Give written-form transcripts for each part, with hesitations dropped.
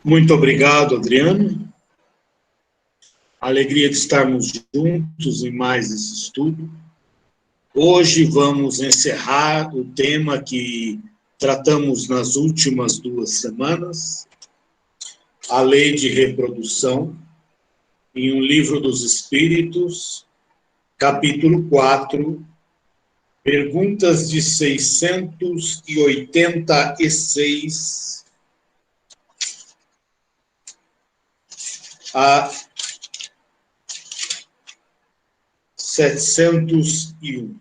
Muito obrigado, Adriano. Alegria de estarmos juntos em mais esse estudo. Hoje vamos encerrar o tema que tratamos nas últimas 2 semanas, a lei de reprodução, em um livro dos Espíritos, capítulo 4, perguntas de 686 a 701.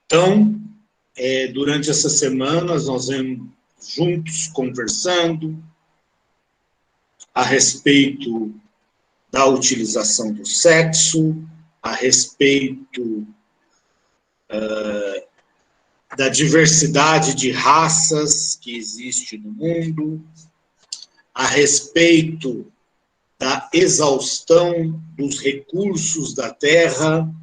Então, durante essas semanas, nós vamos juntos conversando a respeito da utilização do sexo, a respeito da diversidade de raças que existe no mundo, a respeito da exaustão dos recursos da terra.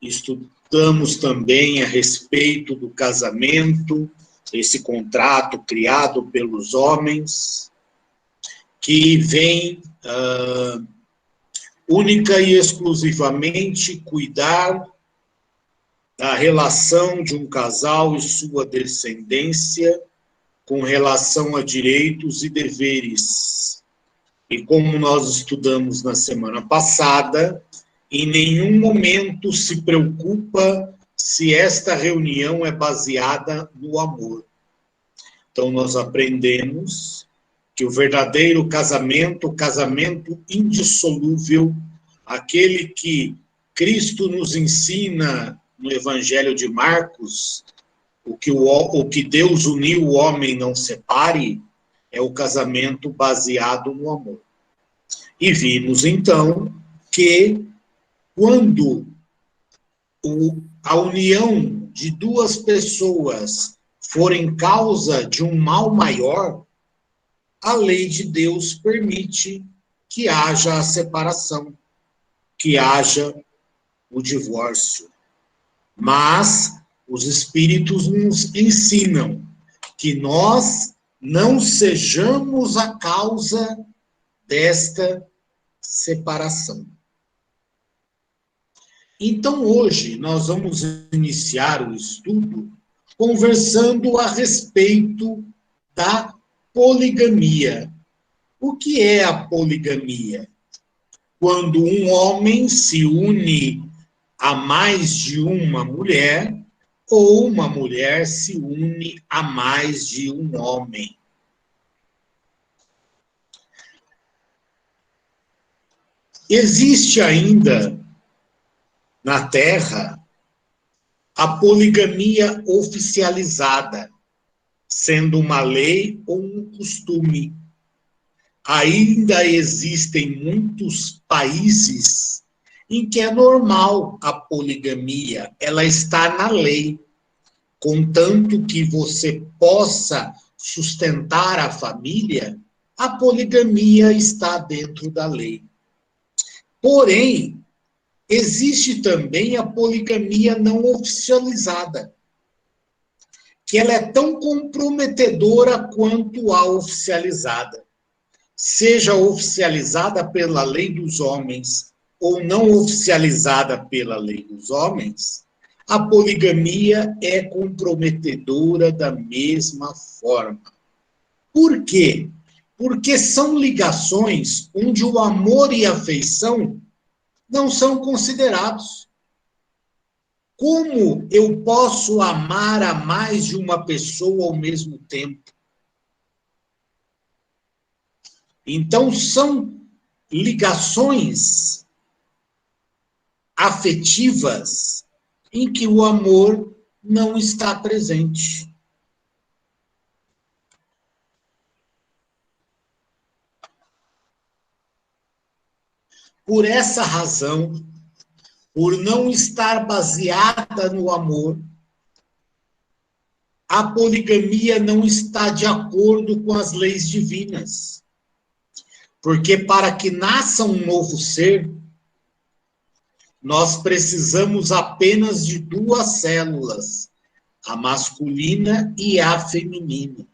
Estudamos também a respeito do casamento, esse contrato criado pelos homens, que vem única e exclusivamente cuidar da relação de um casal e sua descendência com relação a direitos e deveres. E como nós estudamos na semana passada, em nenhum momento se preocupa se esta reunião é baseada no amor. Então, nós aprendemos que o verdadeiro casamento, o casamento indissolúvel, aquele que Cristo nos ensina no Evangelho de Marcos, o que Deus uniu o homem não separe, é o casamento baseado no amor. E vimos, então, que quando a união de 2 pessoas for em causa de um mal maior, a lei de Deus permite que haja a separação, que haja o divórcio. Mas os Espíritos nos ensinam que nós não sejamos a causa desta separação. Então, hoje, nós vamos iniciar o estudo conversando a respeito da poligamia. O que é a poligamia? Quando um homem se une a mais de uma mulher, ou uma mulher se une a mais de um homem. Existe ainda na Terra a poligamia oficializada, sendo uma lei ou um costume. Ainda existem muitos países em que é normal a poligamia, ela está na lei, contanto que você possa sustentar a família, a poligamia está dentro da lei. Porém, existe também a poligamia não oficializada, que ela é tão comprometedora quanto a oficializada. Seja oficializada pela lei dos homens ou não oficializada pela lei dos homens, a poligamia é comprometedora da mesma forma. Por quê? Porque são ligações onde o amor e a afeição não são considerados. Como eu posso amar a mais de uma pessoa ao mesmo tempo? Então, são ligações afetivas em que o amor não está presente. Por essa razão, por não estar baseada no amor, a poligamia não está de acordo com as leis divinas. Porque para que nasça um novo ser, nós precisamos apenas de 2 células, a masculina e a feminina.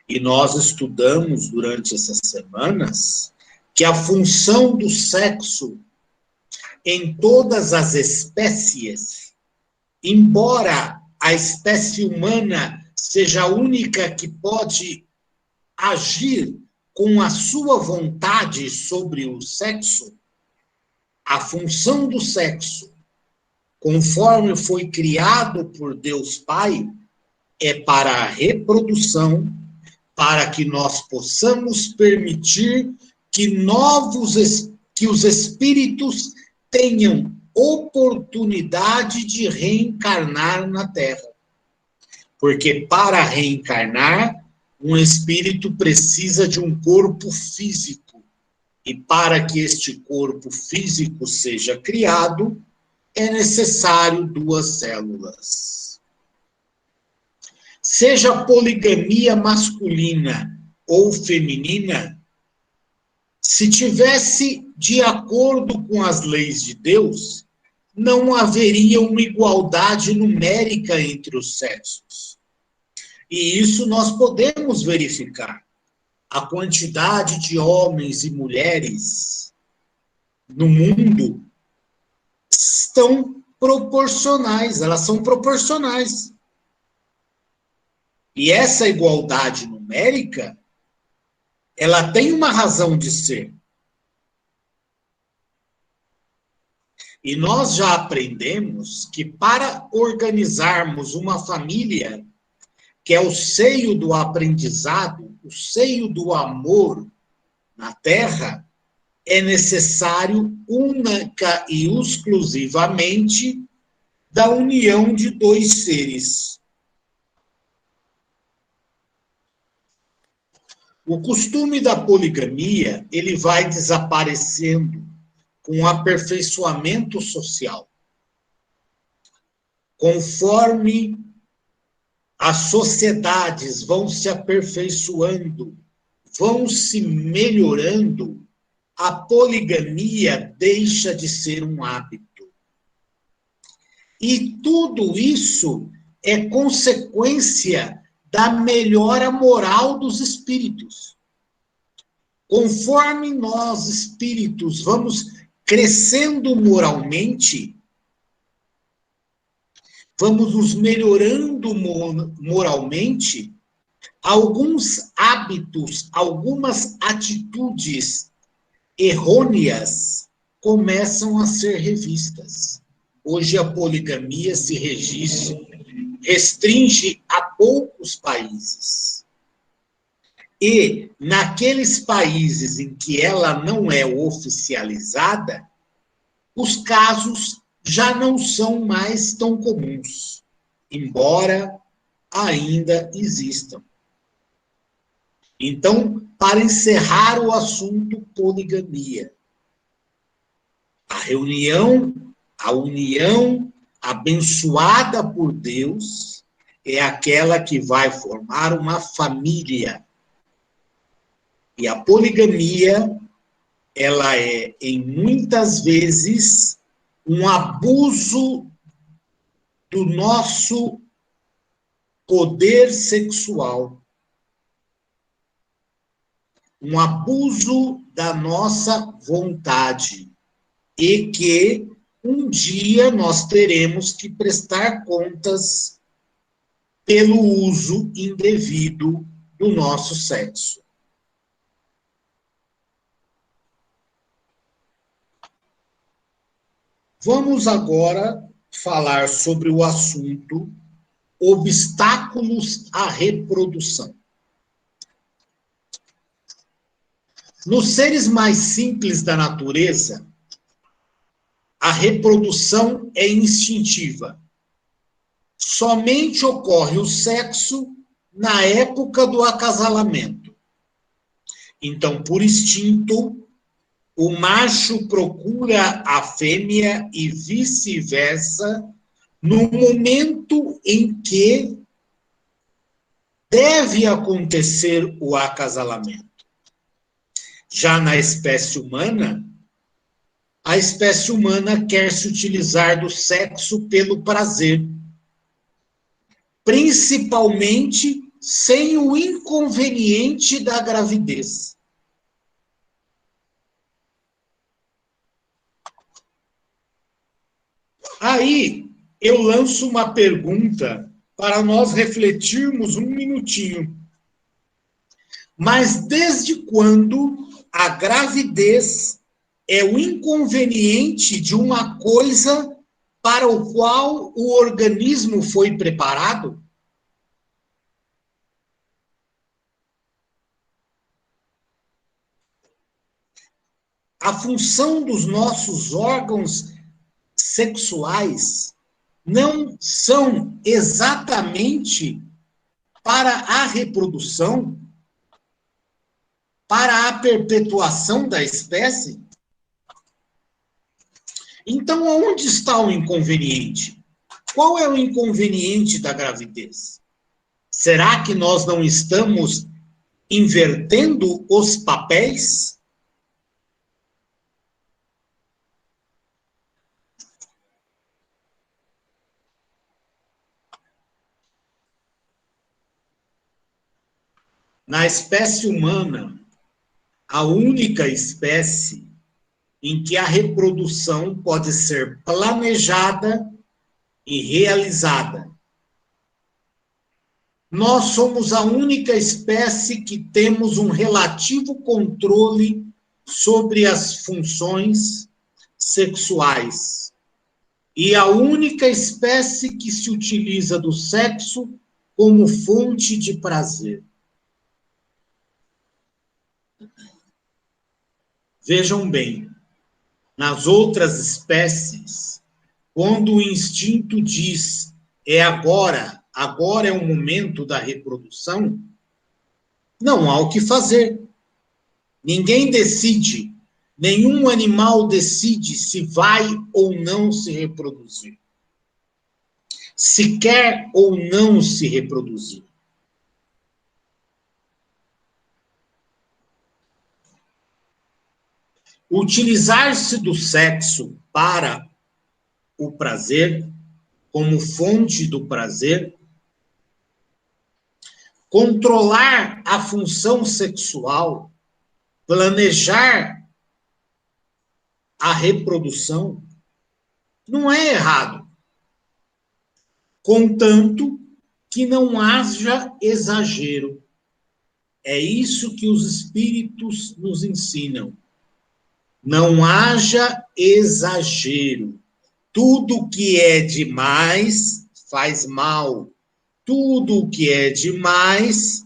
E nós estudamos durante essas semanas que a função do sexo em todas as espécies, embora a espécie humana seja a única que pode agir com a sua vontade sobre o sexo, a função do sexo, conforme foi criado por Deus Pai, é para a reprodução, para que nós possamos permitir que os espíritos tenham oportunidade de reencarnar na Terra. Porque para reencarnar, um espírito precisa de um corpo físico. E para que este corpo físico seja criado, é necessário 2 células. Seja poligamia masculina ou feminina, se tivesse de acordo com as leis de Deus, não haveria uma igualdade numérica entre os sexos. E isso nós podemos verificar. A quantidade de homens e mulheres no mundo estão proporcionais, elas são proporcionais. E essa igualdade numérica, ela tem uma razão de ser. E nós já aprendemos que para organizarmos uma família, que é o seio do aprendizado, o seio do amor na Terra, é necessário única e exclusivamente da união de 2 seres. O costume da poligamia, ele vai desaparecendo com o aperfeiçoamento social. Conforme as sociedades vão se aperfeiçoando, vão se melhorando, a poligamia deixa de ser um hábito. E tudo isso é consequência da melhora moral dos espíritos. Conforme nós, espíritos, vamos crescendo moralmente, vamos nos melhorando moralmente, alguns hábitos, algumas atitudes errôneas começam a ser revistas. Hoje a poligamia se restringe a poucos países. E naqueles países em que ela não é oficializada, os casos já não são mais tão comuns, embora ainda existam. Então, para encerrar o assunto poligamia, a união abençoada por Deus é aquela que vai formar uma família. E a poligamia, ela é, em muitas vezes, um abuso do nosso poder sexual, um abuso da nossa vontade, e que um dia nós teremos que prestar contas pelo uso indevido do nosso sexo. Vamos agora falar sobre o assunto obstáculos à reprodução. Nos seres mais simples da natureza, a reprodução é instintiva. Somente ocorre o sexo na época do acasalamento. Então, por instinto, o macho procura a fêmea e vice-versa no momento em que deve acontecer o acasalamento. Já na espécie humana, a espécie humana quer se utilizar do sexo pelo prazer. principalmente sem o inconveniente da gravidez. Aí, eu lanço uma pergunta para nós refletirmos um minutinho. Mas desde quando a gravidez é o inconveniente de uma coisa para o qual o organismo foi preparado? A função dos nossos órgãos sexuais não são exatamente para a reprodução, para a perpetuação da espécie? Então, onde está o inconveniente? Qual é o inconveniente da gravidez? Será que nós não estamos invertendo os papéis? Na espécie humana, a única espécie em que a reprodução pode ser planejada e realizada. Nós somos a única espécie que temos um relativo controle sobre as funções sexuais. E a única espécie que se utiliza do sexo como fonte de prazer. Vejam bem, nas outras espécies, quando o instinto diz é agora, agora é o momento da reprodução, não há o que fazer. Ninguém decide, nenhum animal decide se vai ou não se reproduzir. Se quer ou não se reproduzir. Utilizar-se do sexo para o prazer, como fonte do prazer, controlar a função sexual, planejar a reprodução, não é errado, contanto que não haja exagero. É isso que os espíritos nos ensinam. Não haja exagero. Tudo que é demais faz mal. Tudo que é demais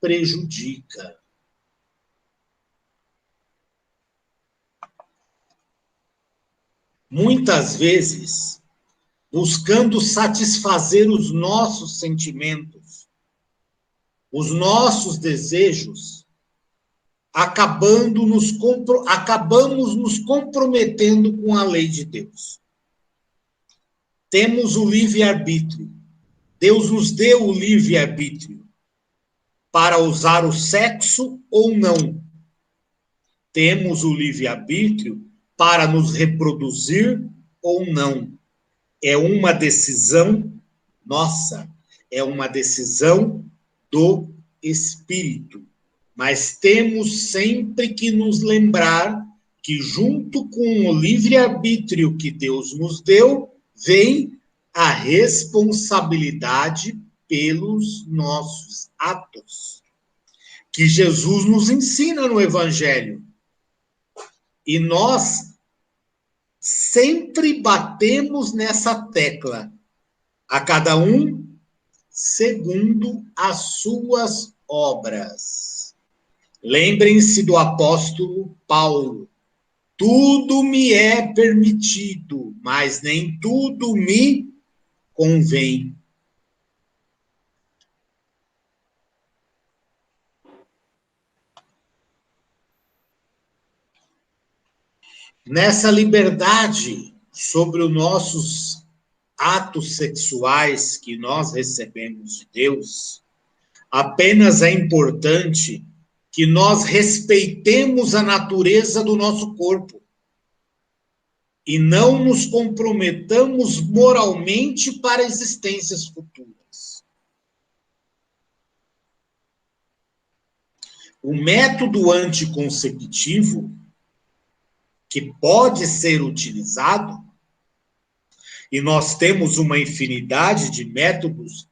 prejudica. Muitas vezes, buscando satisfazer os nossos sentimentos, os nossos desejos, acabamos nos comprometendo com a lei de Deus. Temos o livre-arbítrio. Deus nos deu o livre-arbítrio para usar o sexo ou não. Temos o livre-arbítrio para nos reproduzir ou não. É uma decisão nossa, é uma decisão do espírito. Mas temos sempre que nos lembrar que, junto com o livre-arbítrio que Deus nos deu, vem a responsabilidade pelos nossos atos, que Jesus nos ensina no Evangelho. E nós sempre batemos nessa tecla, a cada um segundo as suas obras. Lembrem-se do apóstolo Paulo. Tudo me é permitido, mas nem tudo me convém. Nessa liberdade sobre os nossos atos sexuais que nós recebemos de Deus, apenas é importante que nós respeitemos a natureza do nosso corpo e não nos comprometamos moralmente para existências futuras. O método anticonceptivo, que pode ser utilizado, e nós temos uma infinidade de métodos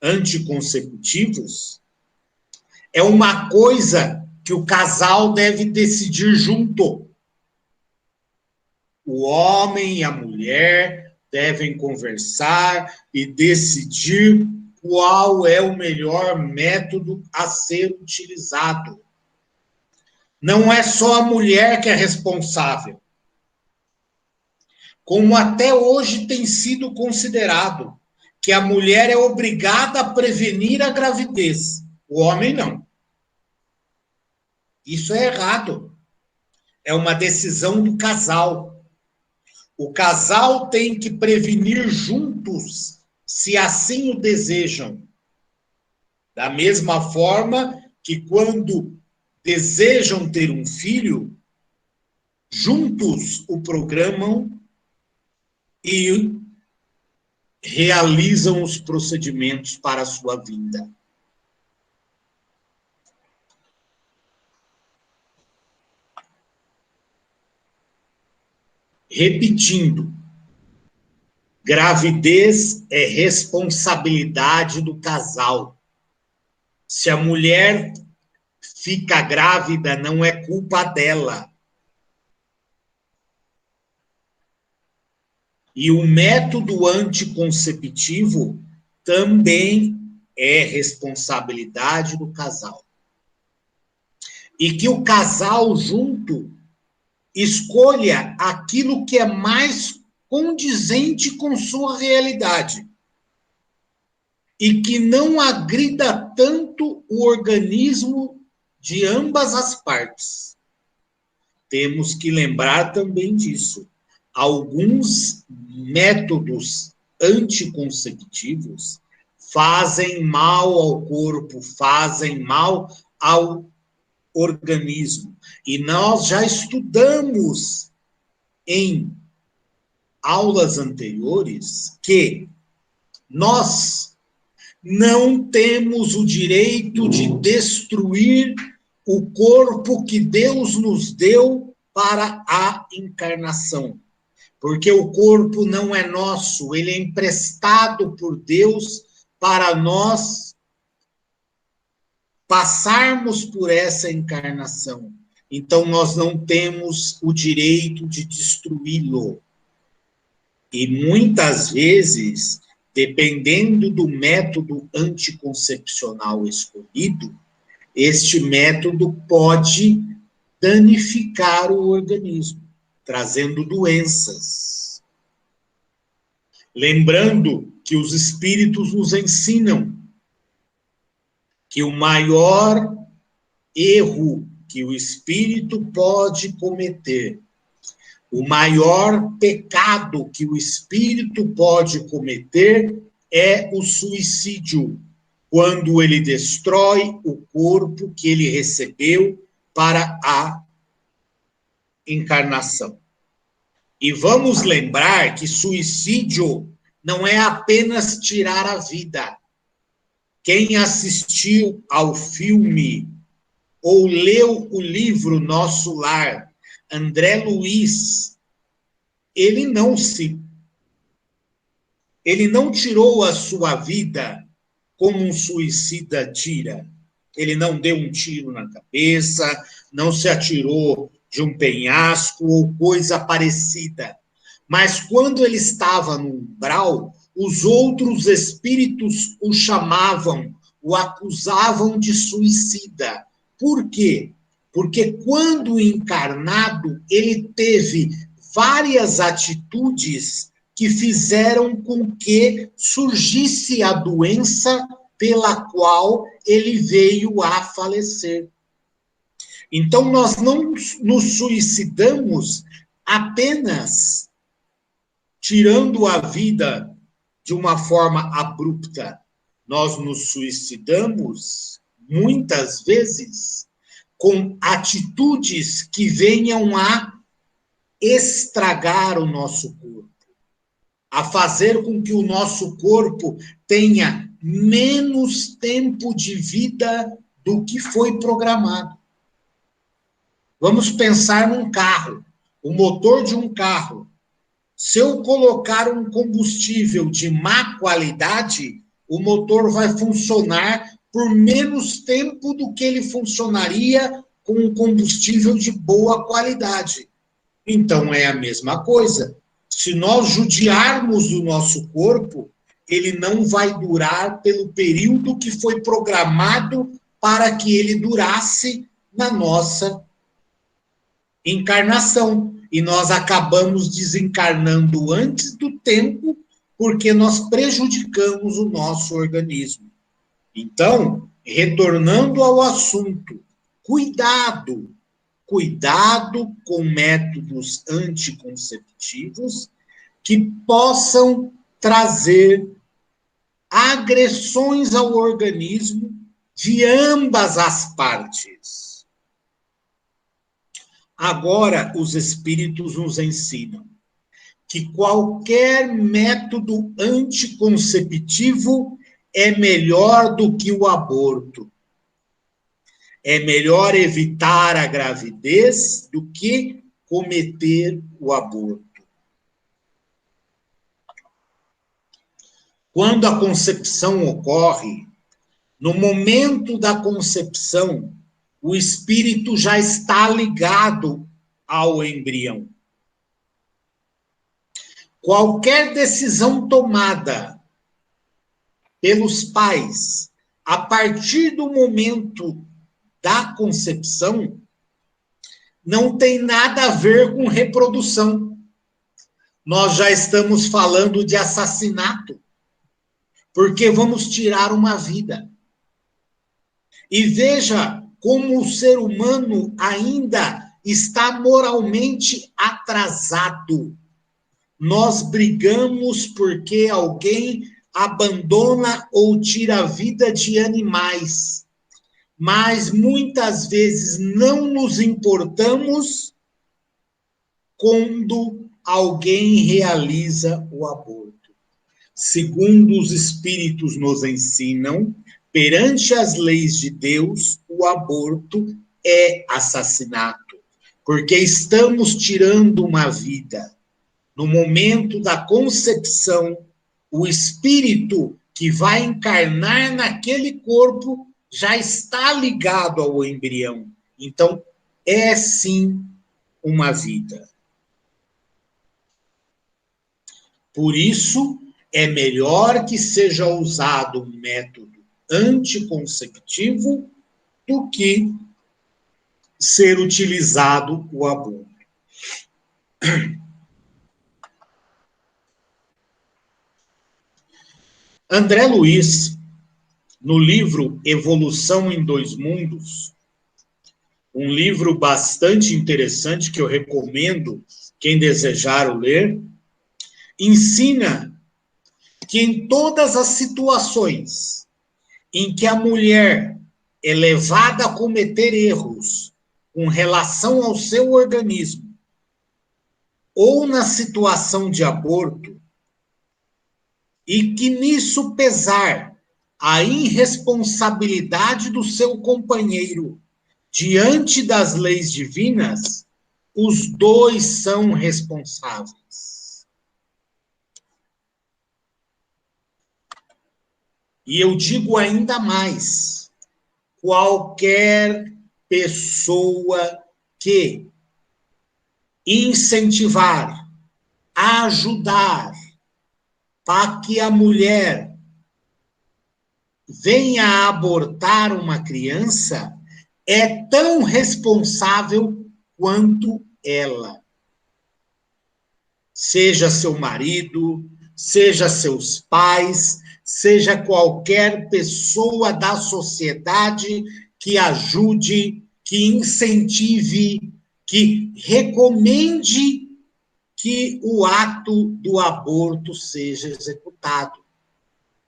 anticonceptivos, é uma coisa que o casal deve decidir junto. O homem e a mulher devem conversar e decidir qual é o melhor método a ser utilizado. Não é só a mulher que é responsável, como até hoje tem sido considerado, que a mulher é obrigada a prevenir a gravidez, o homem não. Isso é errado. É uma decisão do casal. O casal tem que prevenir juntos, se assim o desejam. Da mesma forma que quando desejam ter um filho, juntos o programam e realizam os procedimentos para a sua vinda. Repetindo, gravidez é responsabilidade do casal. Se a mulher fica grávida, não é culpa dela. E o método anticonceptivo também é responsabilidade do casal. E que o casal junto escolha aquilo que é mais condizente com sua realidade. E que não agrida tanto o organismo de ambas as partes. Temos que lembrar também disso. Alguns métodos anticonceptivos fazem mal ao corpo, fazem mal ao organismo. E nós já estudamos em aulas anteriores que nós não temos o direito de destruir o corpo que Deus nos deu para a encarnação. Porque o corpo não é nosso, ele é emprestado por Deus para nós passarmos por essa encarnação. Então, nós não temos o direito de destruí-lo. E muitas vezes, dependendo do método anticoncepcional escolhido, este método pode danificar o organismo, trazendo doenças. Lembrando que os espíritos nos ensinam que o maior erro que o espírito pode cometer, o maior pecado que o espírito pode cometer é o suicídio, quando ele destrói o corpo que ele recebeu para a encarnação. E vamos lembrar que suicídio não é apenas tirar a vida. Quem assistiu ao filme ou leu o livro Nosso Lar, André Luiz, ele não tirou a sua vida como um suicida tira. Ele não deu um tiro na cabeça, não se atirou de um penhasco ou coisa parecida. Mas quando ele estava no umbral, os outros espíritos o chamavam, o acusavam de suicida. Por quê? Porque quando encarnado, ele teve várias atitudes que fizeram com que surgisse a doença pela qual ele veio a falecer. Então, nós não nos suicidamos apenas tirando a vida de uma forma abrupta. Nós nos suicidamos, muitas vezes, com atitudes que venham a estragar o nosso corpo, a fazer com que o nosso corpo tenha menos tempo de vida do que foi programado. Vamos pensar num carro, o motor de um carro. Se eu colocar um combustível de má qualidade, o motor vai funcionar por menos tempo do que ele funcionaria com um combustível de boa qualidade. Então, é a mesma coisa. Se nós judiarmos do nosso corpo, ele não vai durar pelo período que foi programado para que ele durasse na nossa encarnação. E nós acabamos desencarnando antes do tempo, porque nós prejudicamos o nosso organismo. Então, retornando ao assunto, cuidado com métodos anticonceptivos que possam trazer agressões ao organismo de ambas as partes. Agora, os espíritos nos ensinam que qualquer método anticonceptivo é melhor do que o aborto. É melhor evitar a gravidez do que cometer o aborto. Quando a concepção ocorre, no momento da concepção, o espírito já está ligado ao embrião. Qualquer decisão tomada pelos pais a partir do momento da concepção não tem nada a ver com reprodução. Nós já estamos falando de assassinato, porque vamos tirar uma vida. E veja como o ser humano ainda está moralmente atrasado. Nós brigamos porque alguém abandona ou tira a vida de animais. Mas muitas vezes não nos importamos quando alguém realiza o aborto. Segundo os espíritos nos ensinam, perante as leis de Deus, o aborto é assassinato, porque estamos tirando uma vida. No momento da concepção, o espírito que vai encarnar naquele corpo já está ligado ao embrião. Então, é sim uma vida. Por isso, é melhor que seja usado um método anticonceptivo do que ser utilizado o aborto. André Luiz, no livro Evolução em Dois Mundos, um livro bastante interessante que eu recomendo quem desejar o ler, ensina que em todas as situações em que a mulher é levada a cometer erros com relação ao seu organismo, ou na situação de aborto, e que nisso pesar a irresponsabilidade do seu companheiro diante das leis divinas, os dois são responsáveis. E eu digo ainda mais, qualquer pessoa que incentivar, ajudar, para que a mulher venha a abortar uma criança, é tão responsável quanto ela. Seja seu marido, seja seus pais, seja qualquer pessoa da sociedade que ajude, que incentive, que recomende que o ato do aborto seja executado.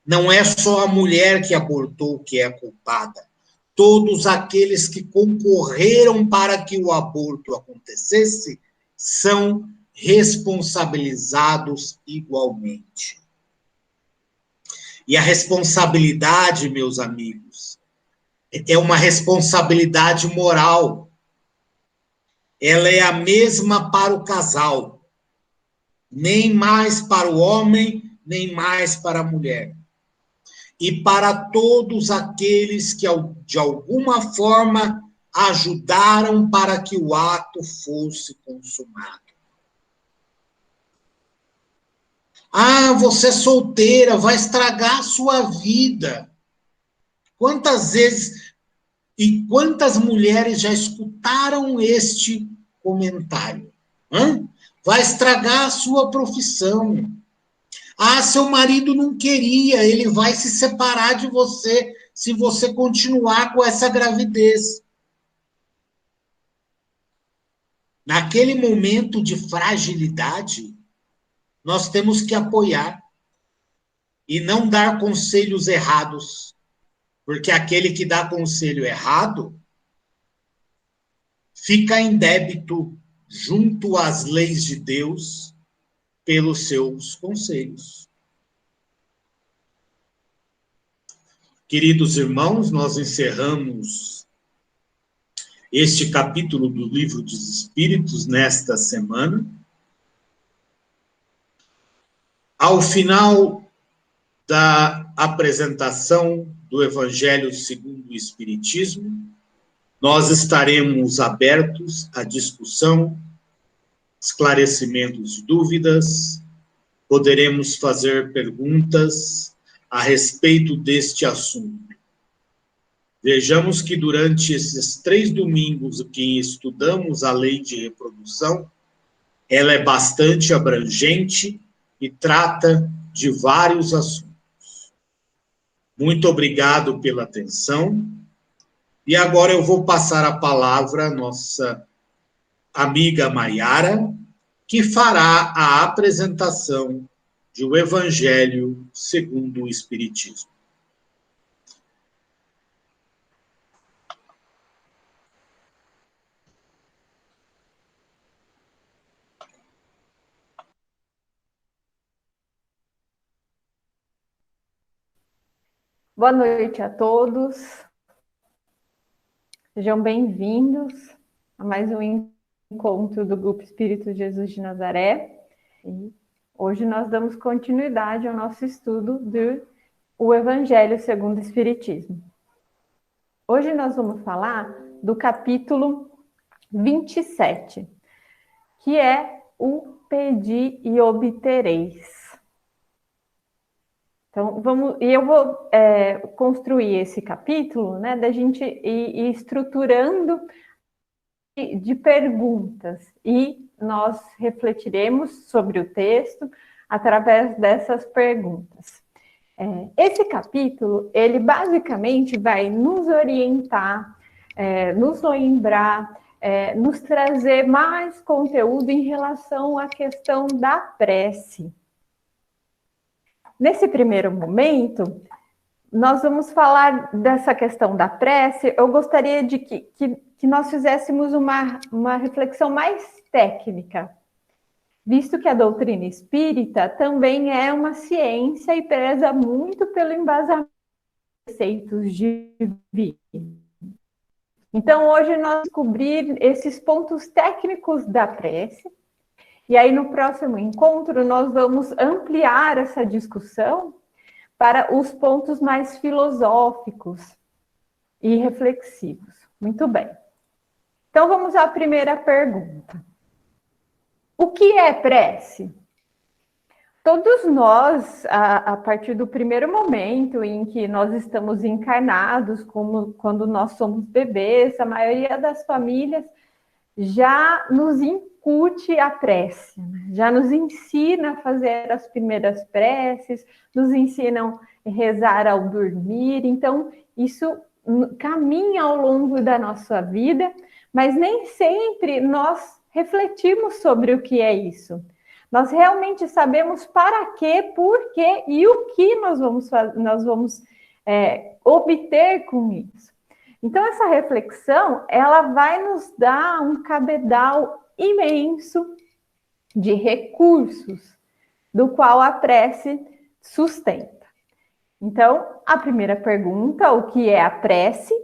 Não é só a mulher que abortou que é culpada. Todos aqueles que concorreram para que o aborto acontecesse são responsabilizados igualmente. E a responsabilidade, meus amigos, é uma responsabilidade moral. Ela é a mesma para o casal. Nem mais para o homem, nem mais para a mulher. E para todos aqueles que, de alguma forma, ajudaram para que o ato fosse consumado. Ah, você é solteira, vai estragar a sua vida. Quantas vezes e quantas mulheres já escutaram este comentário? Vai estragar a sua profissão. Ah, seu marido não queria, ele vai se separar de você se você continuar com essa gravidez. Naquele momento de fragilidade, nós temos que apoiar e não dar conselhos errados, porque aquele que dá conselho errado fica em débito junto às leis de Deus pelos seus conselhos. Queridos irmãos, nós encerramos este capítulo do Livro dos Espíritos nesta semana. Ao final da apresentação do Evangelho segundo o Espiritismo, nós estaremos abertos à discussão, esclarecimentos de dúvidas, poderemos fazer perguntas a respeito deste assunto. Vejamos que durante esses 3 domingos que estudamos a lei de reprodução, ela é bastante abrangente e trata de vários assuntos. Muito obrigado pela atenção. E agora eu vou passar a palavra à nossa amiga Maiara, que fará a apresentação de o Evangelho segundo o Espiritismo. Boa noite a todos. Sejam bem-vindos a mais um encontro do Grupo Espírito Jesus de Nazaré. E hoje nós damos continuidade ao nosso estudo do Evangelho segundo o Espiritismo. Hoje nós vamos falar do capítulo 27, que é o Pedi e Obtereis. Então, eu vou construir esse capítulo, né, da gente ir estruturando de perguntas, e nós refletiremos sobre o texto através dessas perguntas. Esse capítulo, ele basicamente vai nos orientar, nos lembrar, nos trazer mais conteúdo em relação à questão da prece. Nesse primeiro momento, nós vamos falar dessa questão da prece. Eu gostaria de que nós fizéssemos uma reflexão mais técnica, visto que a doutrina espírita também é uma ciência e preza muito pelo embasamento de preceitos divinos. Então, hoje nós vamos descobrir esses pontos técnicos da prece. E aí, no próximo encontro, nós vamos ampliar essa discussão para os pontos mais filosóficos e reflexivos. Muito bem. Então, vamos à primeira pergunta. O que é prece? Todos nós, a partir do primeiro momento em que nós estamos encarnados, como quando nós somos bebês, a maioria das famílias já nos incute a prece, já nos ensina a fazer as primeiras preces, nos ensinam a rezar ao dormir. Então, isso caminha ao longo da nossa vida, mas nem sempre nós refletimos sobre o que é isso. Nós realmente sabemos para quê, por quê e o que nós vamos obter com isso. Então, essa reflexão, ela vai nos dar um cabedal imenso de recursos, do qual a prece sustenta. Então, a primeira pergunta, o que é a prece?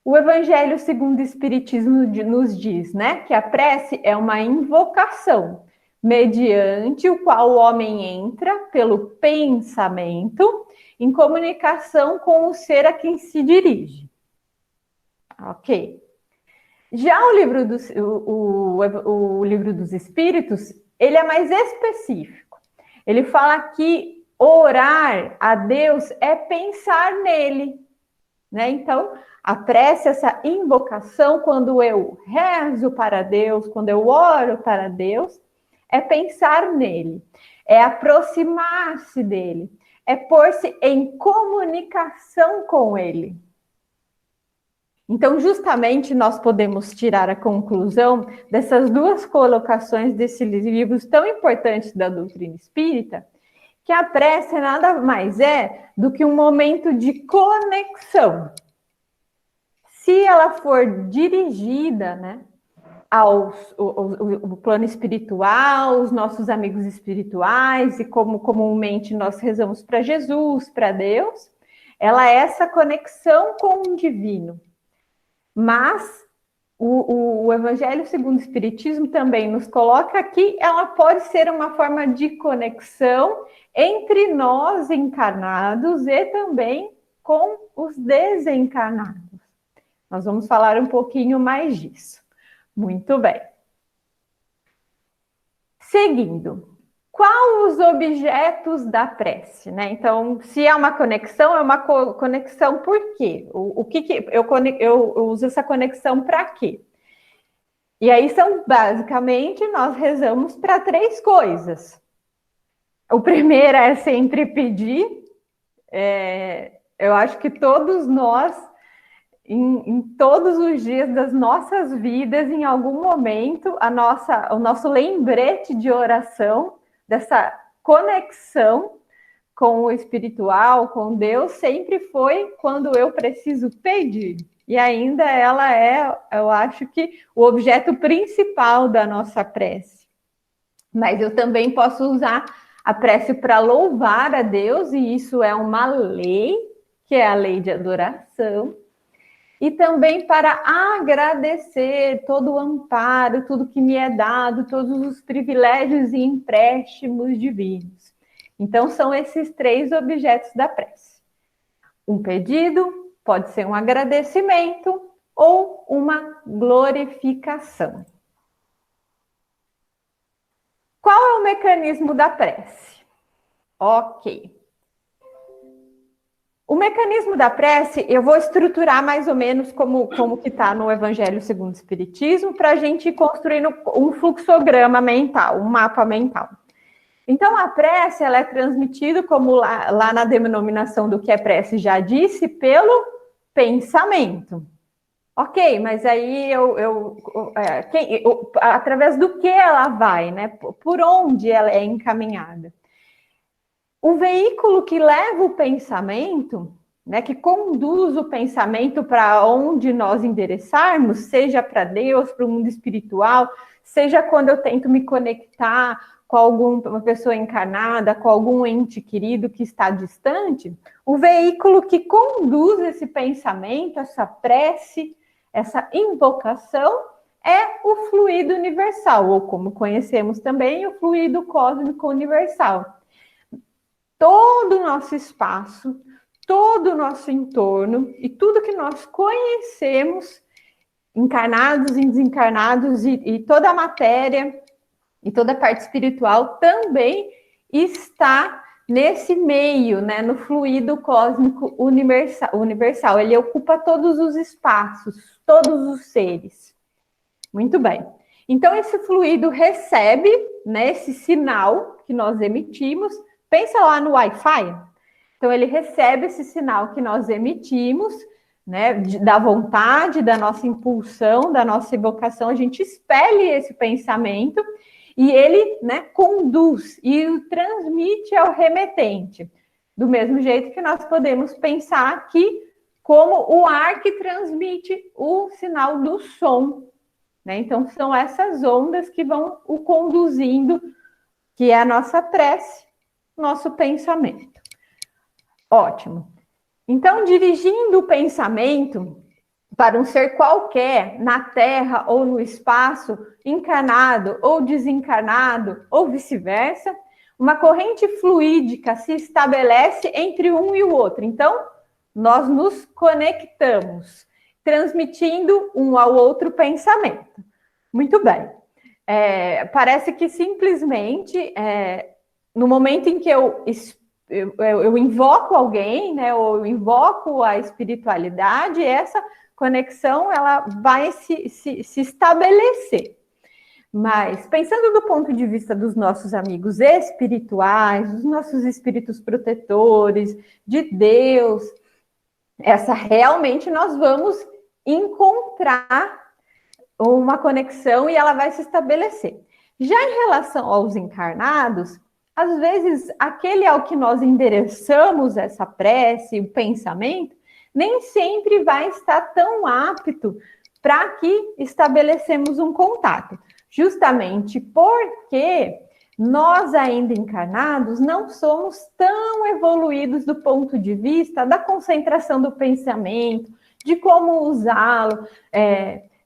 O Evangelho segundo o Espiritismo nos diz, né, que a prece é uma invocação, mediante o qual o homem entra, pelo pensamento, em comunicação com o ser a quem se dirige. Ok. Já o livro dos Espíritos, ele é mais específico. Ele fala que orar a Deus é pensar nele, né? Então, a prece, essa invocação, quando eu rezo para Deus, quando eu oro para Deus, é pensar nele, é aproximar-se dele, é pôr-se em comunicação com ele. Então, justamente, nós podemos tirar a conclusão dessas duas colocações desses livros tão importantes da doutrina espírita, que a prece nada mais é do que um momento de conexão. Se ela for dirigida, né, ao plano espiritual, os nossos amigos espirituais, e como comumente nós rezamos para Jesus, para Deus, ela é essa conexão com o divino. Mas o Evangelho segundo o Espiritismo também nos coloca que ela pode ser uma forma de conexão entre nós encarnados e também com os desencarnados. Nós vamos falar um pouquinho mais disso. Muito bem. Seguindo. Qual os objetos da prece, né? Então, se é uma conexão por quê? O que eu uso essa conexão para quê? E aí basicamente, nós rezamos para 3 coisas. O primeiro é sempre pedir. Eu acho que todos nós, em todos os dias das nossas vidas, em algum momento, o nosso lembrete de oração, dessa conexão com o espiritual, com Deus, sempre foi quando eu preciso pedir. E ainda ela é, eu acho que, o objeto principal da nossa prece. Mas eu também posso usar a prece para louvar a Deus, e isso é uma lei, que é a lei de adoração. E também para agradecer todo o amparo, tudo que me é dado, todos os privilégios e empréstimos divinos. Então, são esses 3 objetos da prece. Um pedido, pode ser um agradecimento ou uma glorificação. Qual é o mecanismo da prece? Ok. O mecanismo da prece, eu vou estruturar mais ou menos como que está no Evangelho segundo o Espiritismo, para a gente ir construindo um fluxograma mental, um mapa mental. Então, a prece, ela é transmitida, como lá na denominação do que é prece já disse, pelo pensamento. Ok, mas aí através do que ela vai, né? Por onde ela é encaminhada? O veículo que leva o pensamento, né, que conduz o pensamento para onde nós endereçarmos, seja para Deus, para o mundo espiritual, seja quando eu tento me conectar com alguma pessoa encarnada, com algum ente querido que está distante, o veículo que conduz esse pensamento, essa prece, essa invocação, é o fluido universal, ou como conhecemos também, o fluido cósmico universal. Todo o nosso espaço, todo o nosso entorno e tudo que nós conhecemos, encarnados e desencarnados, e toda a matéria e toda a parte espiritual também está nesse meio, né, no fluido cósmico universal. Ele ocupa todos os espaços, todos os seres. Muito bem. Então, esse fluido recebe, né, esse sinal que nós emitimos. Pensa lá no Wi-Fi. Então, ele recebe esse sinal que nós emitimos, né, da vontade, da nossa impulsão, da nossa evocação. A gente expele esse pensamento e ele, né, conduz e o transmite ao remetente. Do mesmo jeito que nós podemos pensar aqui como o ar que transmite o sinal do som, né? Então, são essas ondas que vão o conduzindo, que é a nossa prece, nosso pensamento. Ótimo. Então, dirigindo o pensamento, para um ser qualquer, na Terra ou no espaço, encarnado ou desencarnado, ou vice-versa, uma corrente fluídica se estabelece entre um e o outro. Então, nós nos conectamos, transmitindo um ao outro pensamento. Muito bem. Parece que simplesmente, no momento em que eu invoco alguém, né, ou eu invoco a espiritualidade, essa conexão ela vai se estabelecer. Mas, pensando do ponto de vista dos nossos amigos espirituais, dos nossos espíritos protetores, de Deus, realmente nós vamos encontrar uma conexão e ela vai se estabelecer. Já em relação aos encarnados, às vezes aquele ao que nós endereçamos essa prece, o pensamento, nem sempre vai estar tão apto para que estabelecemos um contato. Justamente porque nós ainda encarnados não somos tão evoluídos do ponto de vista da concentração do pensamento, de como usá-lo,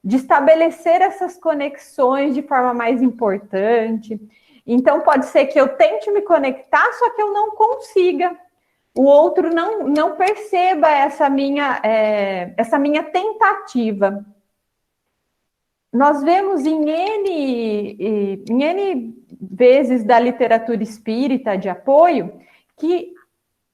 de estabelecer essas conexões de forma mais importante. Então, pode ser que eu tente me conectar, só que eu não consiga. O outro não perceba essa minha tentativa. Nós vemos em N vezes da literatura espírita de apoio que,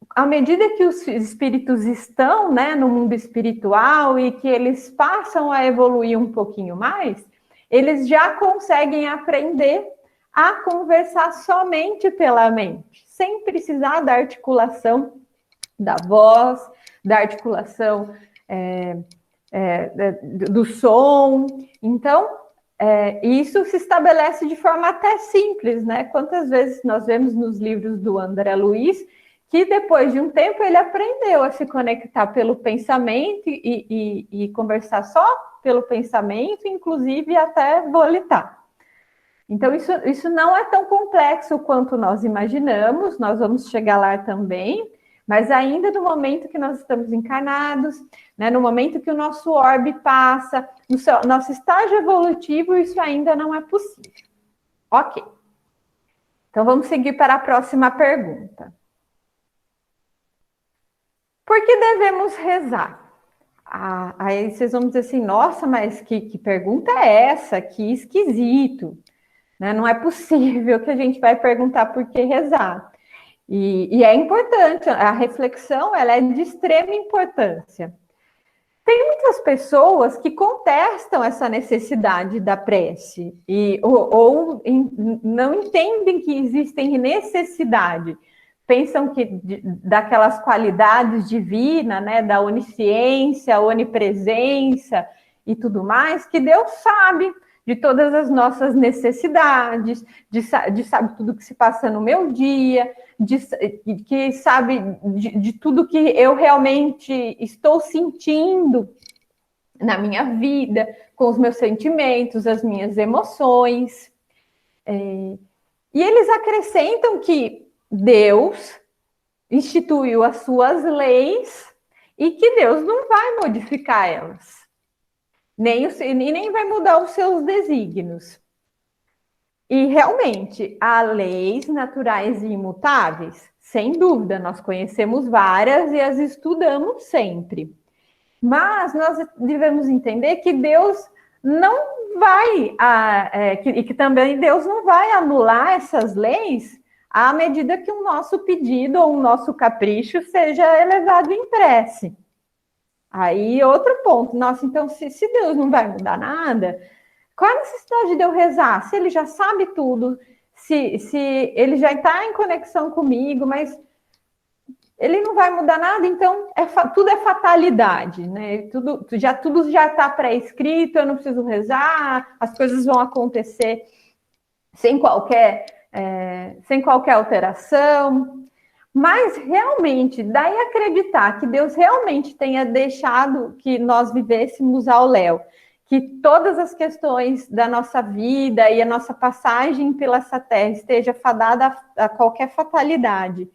à medida que os espíritos estão, né, no mundo espiritual e que eles passam a evoluir um pouquinho mais, eles já conseguem aprender a conversar somente pela mente, sem precisar da articulação da voz, da articulação do som. Então, isso se estabelece de forma até simples, né? Quantas vezes nós vemos nos livros do André Luiz que depois de um tempo ele aprendeu a se conectar pelo pensamento e conversar só pelo pensamento, inclusive até volitar. Então, isso não é tão complexo quanto nós imaginamos, nós vamos chegar lá também, mas ainda no momento que nós estamos encarnados, né, no momento que o nosso orbe passa, no nosso estágio evolutivo, isso ainda não é possível. Ok. Então, vamos seguir para a próxima pergunta. Por que devemos rezar? Aí vocês vão dizer assim, nossa, mas que pergunta é essa? Que esquisito. Né? Não é possível que a gente vai perguntar por que rezar. E é importante, a reflexão ela é de extrema importância. Tem muitas pessoas que contestam essa necessidade da prece, ou não entendem que existem necessidade. Pensam que daquelas qualidades divinas, né, da onisciência, onipresença e tudo mais, que Deus sabe de todas as nossas necessidades, de sabe tudo que se passa no meu dia, que sabe de tudo que eu realmente estou sentindo na minha vida, com os meus sentimentos, as minhas emoções. E eles acrescentam que Deus instituiu as suas leis e que Deus não vai modificar elas. Nem vai mudar os seus desígnios. E realmente, há leis naturais e imutáveis? Sem dúvida, nós conhecemos várias e as estudamos sempre. Mas nós devemos entender que Deus não vai, e que também Deus não vai anular essas leis à medida que o nosso pedido ou o nosso capricho seja elevado em prece. Aí, outro ponto. Nossa, então, se Deus não vai mudar nada, qual é a necessidade de eu rezar? Se ele já sabe tudo, se ele já está em conexão comigo, mas ele não vai mudar nada, então tudo é fatalidade, né? Tudo já está pré-escrito, eu não preciso rezar, as coisas vão acontecer sem qualquer alteração. Mas realmente, daí acreditar que Deus realmente tenha deixado que nós vivêssemos ao léu, que todas as questões da nossa vida e a nossa passagem pela essa terra esteja fadada a qualquer fatalidade.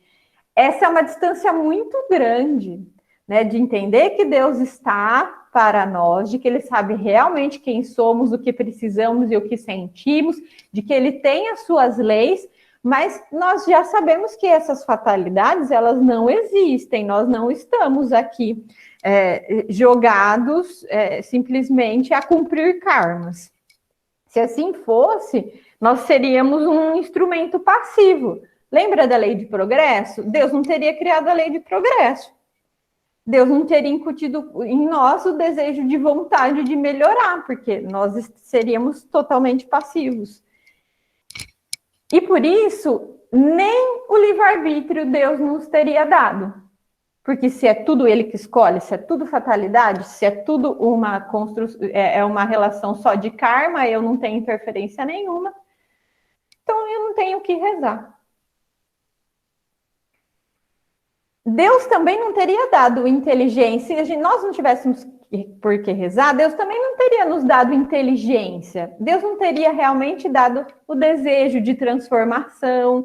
Essa é uma distância muito grande, né, de entender que Deus está para nós, de que Ele sabe realmente quem somos, o que precisamos e o que sentimos, de que Ele tem as suas leis, mas nós já sabemos que essas fatalidades, elas não existem, nós não estamos aqui jogados simplesmente a cumprir karmas. Se assim fosse, nós seríamos um instrumento passivo. Lembra da lei de progresso? Deus não teria criado a lei de progresso. Deus não teria incutido em nós o desejo de vontade de melhorar, porque nós seríamos totalmente passivos. E por isso, nem o livre-arbítrio Deus nos teria dado. Porque se é tudo Ele que escolhe, se é tudo fatalidade, se é tudo uma construção, uma relação só de karma, eu não tenho interferência nenhuma, então eu não tenho o que rezar. Deus também não teria dado inteligência, se nós não tivéssemos por que rezar, Deus também não teria nos dado inteligência, Deus não teria realmente dado o desejo de transformação,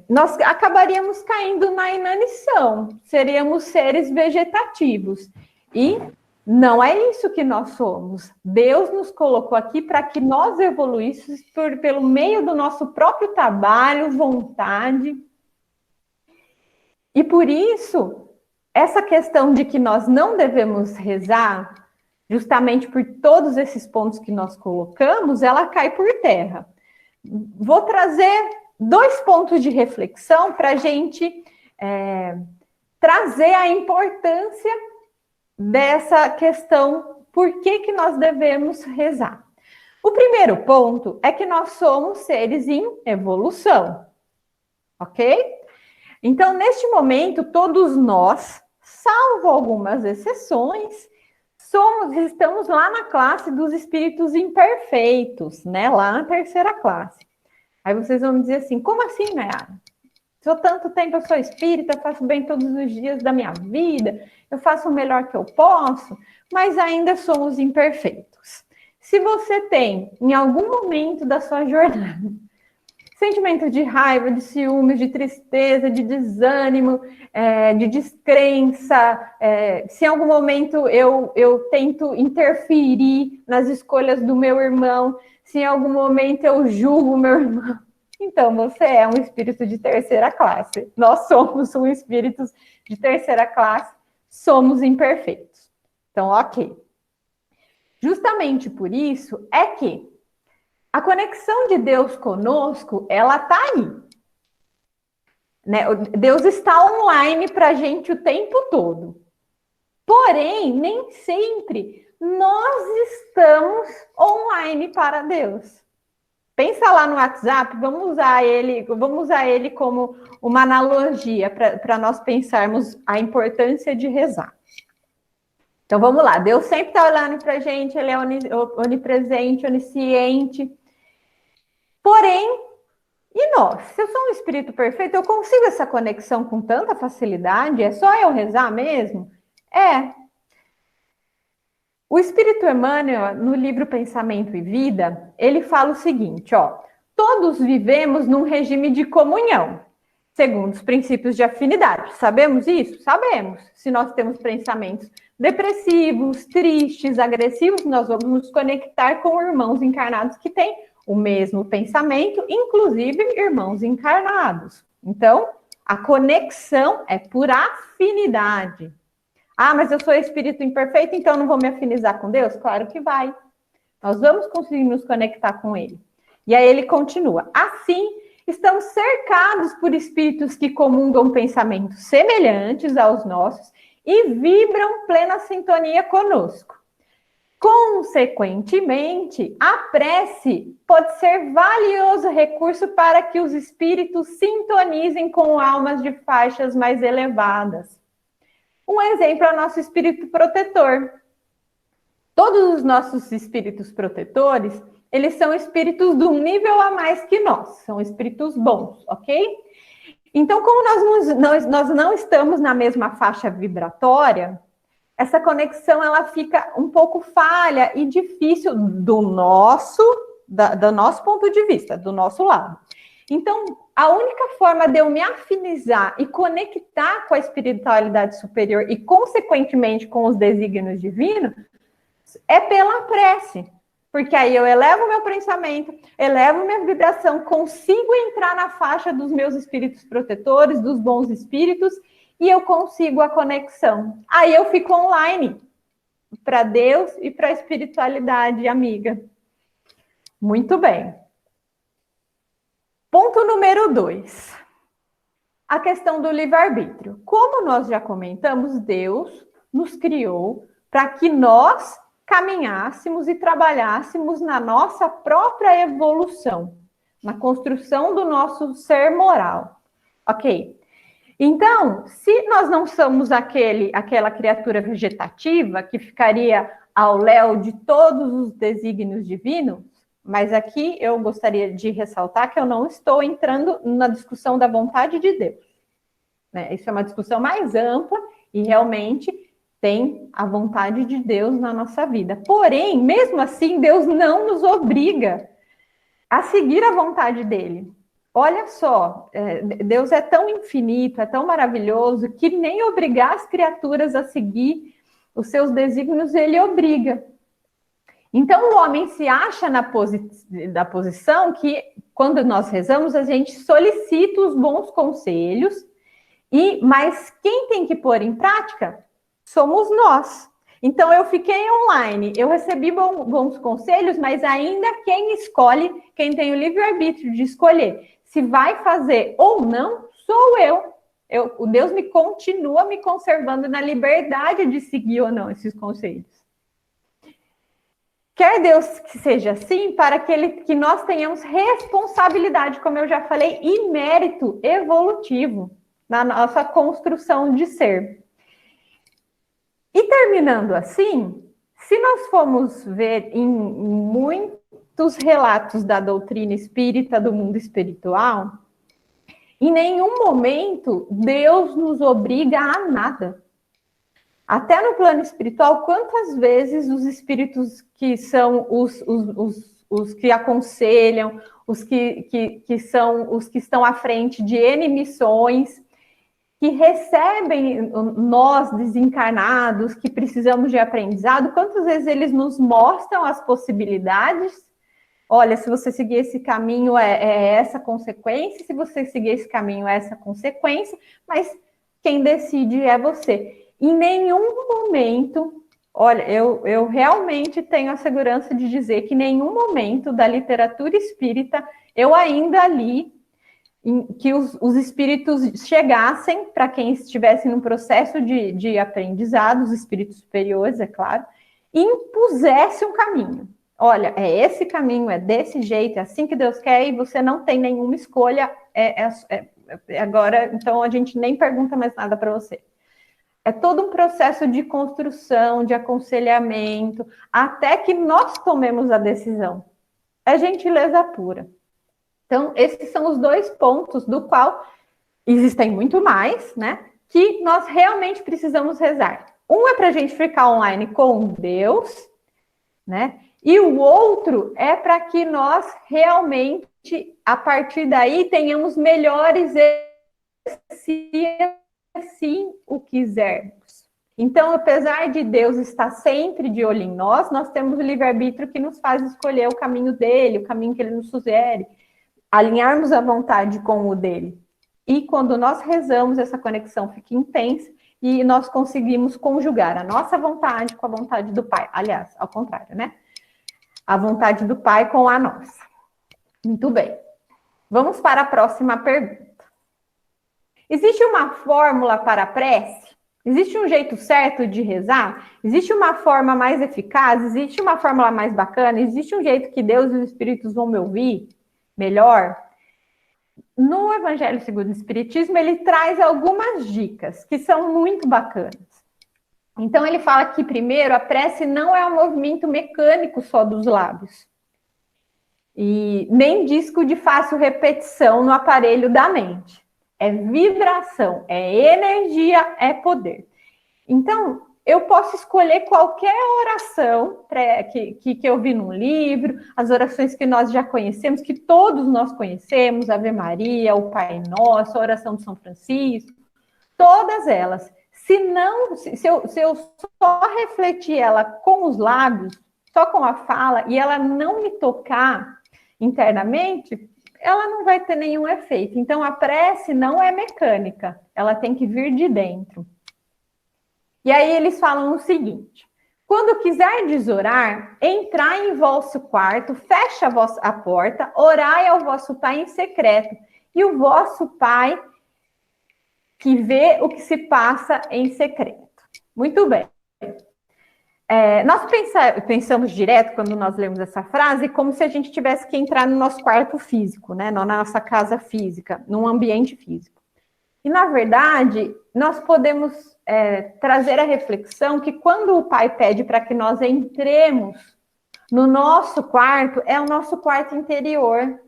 nós acabaríamos caindo na inanição, seríamos seres vegetativos, e não é isso que nós somos. Deus nos colocou aqui para que nós evoluíssemos pelo meio do nosso próprio trabalho, vontade. E por isso, essa questão de que nós não devemos rezar, justamente por todos esses pontos que nós colocamos, ela cai por terra. Vou trazer 2 pontos de reflexão para a gente trazer a importância dessa questão, por que nós devemos rezar. O primeiro ponto é que nós somos seres em evolução, ok? Então, neste momento, todos nós, salvo algumas exceções, estamos lá na classe dos espíritos imperfeitos, né? Lá na 3ª classe. Aí vocês vão me dizer assim, como assim, Nayara? Sou tanto tempo, eu sou espírita, faço bem todos os dias da minha vida, eu faço o melhor que eu posso, mas ainda somos imperfeitos. Se você tem, em algum momento da sua jornada, sentimento de raiva, de ciúmes, de tristeza, de desânimo, de descrença, se em algum momento eu tento interferir nas escolhas do meu irmão, se em algum momento eu julgo o meu irmão, então você é um espírito de 3ª classe. Nós somos um espírito de 3ª classe, somos imperfeitos. Então, ok. Justamente por isso é que a conexão de Deus conosco, ela está aí. Né? Deus está online para a gente o tempo todo. Porém, nem sempre nós estamos online para Deus. Pensa lá no WhatsApp, vamos usar ele como uma analogia para nós pensarmos a importância de rezar. Então vamos lá, Deus sempre está olhando para a gente, Ele é onipresente, onisciente. Porém, e nós? Se eu sou um espírito perfeito, eu consigo essa conexão com tanta facilidade? É só eu rezar mesmo? O Espírito Emmanuel, no livro Pensamento e Vida, ele fala o seguinte, todos vivemos num regime de comunhão, segundo os princípios de afinidade. Sabemos isso? Sabemos. Se nós temos pensamentos depressivos, tristes, agressivos, nós vamos nos conectar com irmãos encarnados que têm o mesmo pensamento, inclusive irmãos encarnados. Então, a conexão é por afinidade. Ah, mas eu sou espírito imperfeito, então não vou me afinizar com Deus? Claro que vai. Nós vamos conseguir nos conectar com Ele. E aí ele continua. Assim, estamos cercados por espíritos que comungam pensamentos semelhantes aos nossos e vibram plena sintonia conosco. Consequentemente, a prece pode ser valioso recurso para que os espíritos sintonizem com almas de faixas mais elevadas. Um exemplo é o nosso espírito protetor. Todos os nossos espíritos protetores, eles são espíritos de um nível a mais que nós, são espíritos bons, ok? Então, como nós não estamos na mesma faixa vibratória, essa conexão ela fica um pouco falha e difícil do nosso ponto de vista, do nosso lado. Então, a única forma de eu me afinizar e conectar com a espiritualidade superior e, consequentemente, com os desígnios divinos, é pela prece. Porque aí eu elevo meu pensamento, elevo minha vibração, consigo entrar na faixa dos meus espíritos protetores, dos bons espíritos, e eu consigo a conexão. Aí eu fico online para Deus e para a espiritualidade amiga. Muito bem. Ponto número 2. A questão do livre-arbítrio. Como nós já comentamos, Deus nos criou para que nós caminhássemos e trabalhássemos na nossa própria evolução, na construção do nosso ser moral. Ok? Então, se nós não somos aquela criatura vegetativa que ficaria ao léu de todos os desígnios divinos, mas aqui eu gostaria de ressaltar que eu não estou entrando na discussão da vontade de Deus, né? Isso é uma discussão mais ampla e realmente tem a vontade de Deus na nossa vida. Porém, mesmo assim, Deus não nos obriga a seguir a vontade dele. Olha só, Deus é tão infinito, é tão maravilhoso, que nem obrigar as criaturas a seguir os seus desígnios, ele obriga. Então, o homem se acha na posição que, quando nós rezamos, a gente solicita os bons conselhos, mas quem tem que pôr em prática somos nós. Então, eu fiquei online, eu recebi bons conselhos, mas ainda quem escolhe, quem tem o livre-arbítrio de escolher se vai fazer ou não, sou eu. O Deus continua me conservando na liberdade de seguir ou não esses conselhos. Quer Deus que seja assim, para que nós tenhamos responsabilidade, como eu já falei, e mérito evolutivo na nossa construção de ser. E terminando assim, se nós formos ver em muitos relatos da doutrina espírita, do mundo espiritual, em nenhum momento Deus nos obriga a nada. Até no plano espiritual, quantas vezes os espíritos que são os que aconselham, os que são os que estão à frente de N missões, que recebem nós desencarnados, que precisamos de aprendizado, quantas vezes eles nos mostram as possibilidades? Olha, se você seguir esse caminho é essa consequência, se você seguir esse caminho é essa consequência, mas quem decide é você. Em nenhum momento, olha, eu realmente tenho a segurança de dizer que em nenhum momento da literatura espírita eu ainda li que os espíritos chegassem para quem estivesse num processo de aprendizado, os espíritos superiores, é claro, e impusesse um caminho. Olha, é esse caminho, é desse jeito, é assim que Deus quer, e você não tem nenhuma escolha, agora, então a gente nem pergunta mais nada para você. É todo um processo de construção, de aconselhamento, até que nós tomemos a decisão. É gentileza pura. Então, esses são os 2 pontos do qual existem muito mais, né? Que nós realmente precisamos rezar. Um é para a gente ficar online com Deus, né? E o outro é para que nós realmente, a partir daí, tenhamos melhores se assim o quisermos. Então, apesar de Deus estar sempre de olho em nós, nós temos o livre-arbítrio que nos faz escolher o caminho dele, o caminho que ele nos sugere, alinharmos a vontade com o dele. E quando nós rezamos, essa conexão fica intensa e nós conseguimos conjugar a nossa vontade com a vontade do Pai. Aliás, ao contrário, né? A vontade do Pai com a nossa. Muito bem. Vamos para a próxima pergunta. Existe uma fórmula para a prece? Existe um jeito certo de rezar? Existe uma forma mais eficaz? Existe uma fórmula mais bacana? Existe um jeito que Deus e os Espíritos vão me ouvir melhor? No Evangelho segundo o Espiritismo, ele traz algumas dicas que são muito bacanas. Então, ele fala que, primeiro, a prece não é um movimento mecânico só dos lábios. E nem disco de fácil repetição no aparelho da mente. É vibração, é energia, é poder. Então, eu posso escolher qualquer oração que eu vi num livro, as orações que nós já conhecemos, que todos nós conhecemos, Ave Maria, o Pai Nosso, a oração de São Francisco, todas elas. Se eu só refletir ela com os lábios, só com a fala, e ela não me tocar internamente, ela não vai ter nenhum efeito. Então, a prece não é mecânica, ela tem que vir de dentro. E aí eles falam o seguinte: quando quiserdes orar, entrai em vosso quarto, fecha a porta, orai ao vosso Pai em secreto, e o vosso Pai que vê o que se passa em secreto. Muito bem. Nós pensamos direto, quando nós lemos essa frase, como se a gente tivesse que entrar no nosso quarto físico, né? Na nossa casa física, num ambiente físico. E, na verdade, nós podemos trazer a reflexão que quando o Pai pede para que nós entremos no nosso quarto, é o nosso quarto interior.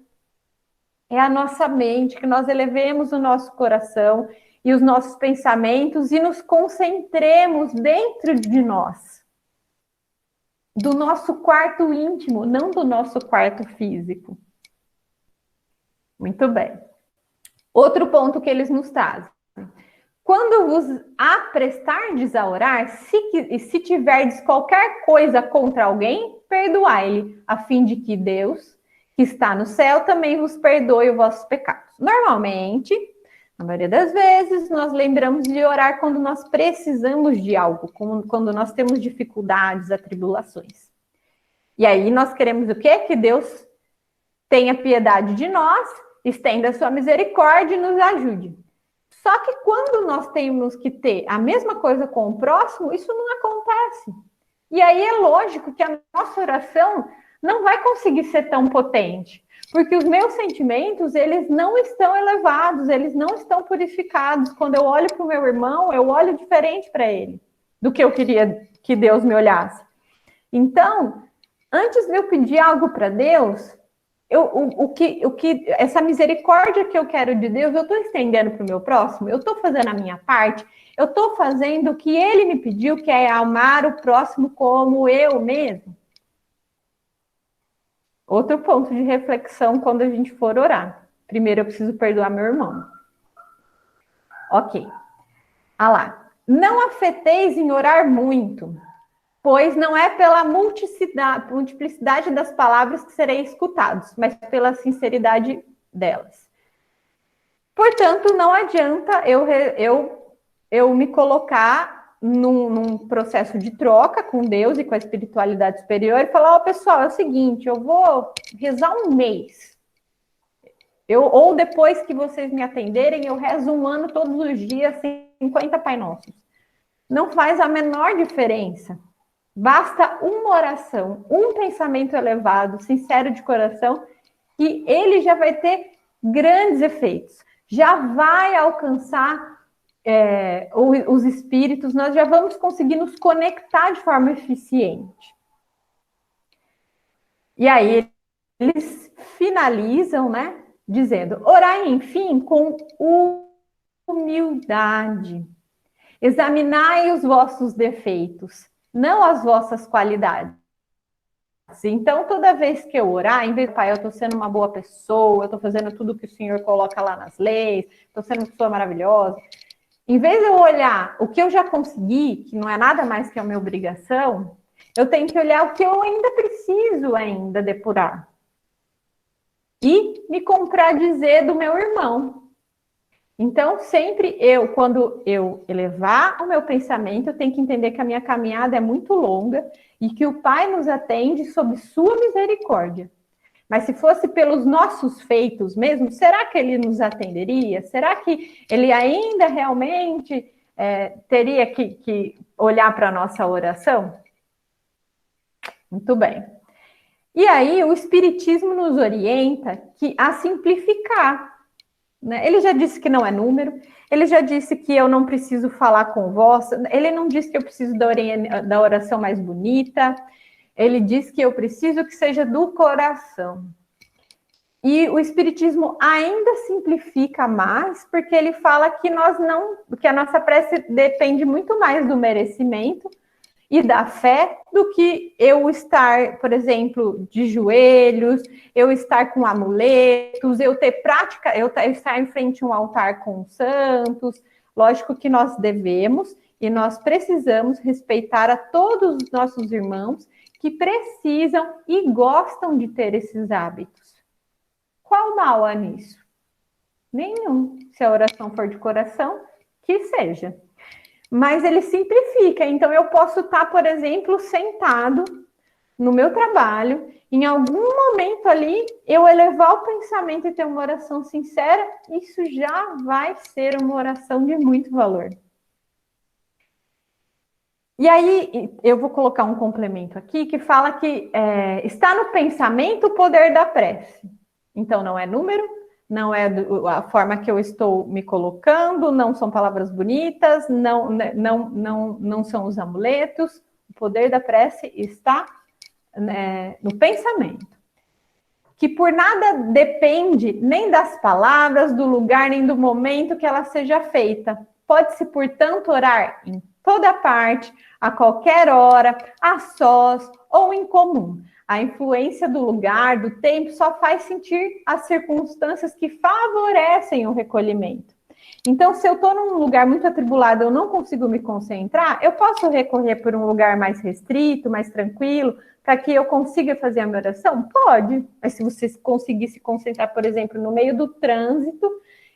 É a nossa mente, que nós elevemos o nosso coração e os nossos pensamentos e nos concentremos dentro de nós. Do nosso quarto íntimo, não do nosso quarto físico. Muito bem. Outro ponto que eles nos trazem. Quando vos aprestardes a orar, se tiverdes qualquer coisa contra alguém, perdoai-lhe, a fim de que Deus, que está no céu, também vos perdoe os vossos pecados. Normalmente, na maioria das vezes, nós lembramos de orar quando nós precisamos de algo, quando nós temos dificuldades, atribulações. E aí nós queremos o quê? Que Deus tenha piedade de nós, estenda a sua misericórdia e nos ajude. Só que quando nós temos que ter a mesma coisa com o próximo, isso não acontece. E aí é lógico que a nossa oração não vai conseguir ser tão potente, porque os meus sentimentos, eles não estão elevados, eles não estão purificados. Quando eu olho para o meu irmão, eu olho diferente para ele do que eu queria que Deus me olhasse. Então, antes de eu pedir algo para Deus, essa misericórdia que eu quero de Deus, eu estou estendendo para o meu próximo? Eu estou fazendo a minha parte? Eu estou fazendo o que Ele me pediu, que é amar o próximo como eu mesmo? Outro ponto de reflexão quando a gente for orar. Primeiro, eu preciso perdoar meu irmão. Ok. Ah lá. Não afeteis em orar muito, pois não é pela multiplicidade das palavras que sereis escutados, mas pela sinceridade delas. Portanto, não adianta eu me colocar num processo de troca com Deus e com a espiritualidade superior e falar: pessoal, é o seguinte, eu vou rezar um mês. Ou depois que vocês me atenderem, eu rezo um ano todos os dias, 50 Pai Nossos. Não faz a menor diferença. Basta uma oração, um pensamento elevado, sincero de coração, que ele já vai ter grandes efeitos. Já vai alcançar os espíritos, nós já vamos conseguir nos conectar de forma eficiente. E aí eles finalizam, né, dizendo: orai, enfim, com humildade. Examinai os vossos defeitos, não as vossas qualidades. Então, toda vez que eu orar, em vez de, Pai, eu estou sendo uma boa pessoa, eu estou fazendo tudo que o Senhor coloca lá nas leis, estou sendo uma pessoa maravilhosa, em vez de eu olhar o que eu já consegui, que não é nada mais que a minha obrigação, eu tenho que olhar o que eu ainda preciso depurar. E me contradizer do meu irmão. Então, sempre quando eu elevar o meu pensamento, eu tenho que entender que a minha caminhada é muito longa e que o Pai nos atende sob sua misericórdia. Mas se fosse pelos nossos feitos mesmo, será que ele nos atenderia? Será que ele ainda realmente teria que olhar para a nossa oração? Muito bem. E aí, o Espiritismo nos orienta a simplificar. Né? Ele já disse que não é número, ele já disse que eu não preciso falar com vós, ele não disse que eu preciso da oração mais bonita, ele diz que eu preciso que seja do coração. E o Espiritismo ainda simplifica mais, porque ele fala que que a nossa prece depende muito mais do merecimento e da fé do que eu estar, por exemplo, de joelhos, eu estar com amuletos, eu ter prática, eu estar em frente a um altar com santos. Lógico que nós devemos e nós precisamos respeitar a todos os nossos irmãos que precisam e gostam de ter esses hábitos. Qual mal há nisso? Nenhum. Se a oração for de coração, que seja. Mas ele simplifica. Então, eu posso estar, por exemplo, sentado no meu trabalho, em algum momento ali, eu elevar o pensamento e ter uma oração sincera, isso já vai ser uma oração de muito valor. E aí, eu vou colocar um complemento aqui, que fala que está no pensamento o poder da prece. Então, não é número, não é a forma que eu estou me colocando, não são palavras bonitas, não são os amuletos. O poder da prece está no pensamento. Que por nada depende nem das palavras, do lugar, nem do momento que ela seja feita. Pode-se, portanto, orar em toda parte, a qualquer hora, a sós ou em comum. A influência do lugar, do tempo, só faz sentir as circunstâncias que favorecem o recolhimento. Então, se eu estou num lugar muito atribulado, eu não consigo me concentrar, eu posso recorrer por um lugar mais restrito, mais tranquilo, para que eu consiga fazer a minha oração? Pode. Mas se você conseguir se concentrar, por exemplo, no meio do trânsito,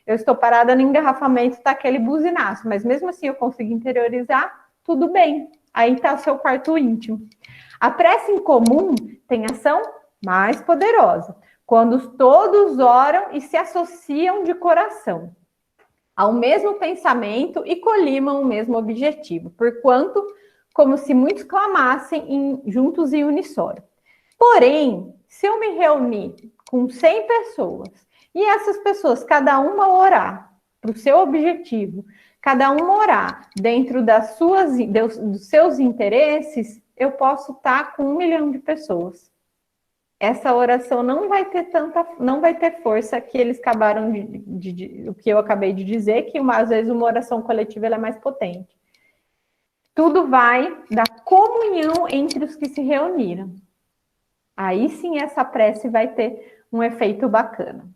eu estou parada no engarrafamento, está aquele buzinaço, mas mesmo assim eu consigo interiorizar, tudo bem. Aí está o seu quarto íntimo. A prece em comum tem ação mais poderosa, quando todos oram e se associam de coração ao mesmo pensamento e colimam o mesmo objetivo, porquanto, como se muitos clamassem juntos em uníssono. Porém, se eu me reunir com 100 pessoas e essas pessoas, cada uma orar para o seu objetivo, cada uma orar dentro dos seus interesses, eu posso estar com 1 milhão de pessoas. Essa oração não vai ter força que eles acabaram o que eu acabei de dizer, que às vezes uma oração coletiva ela é mais potente. Tudo vai da comunhão entre os que se reuniram. Aí sim essa prece vai ter um efeito bacana.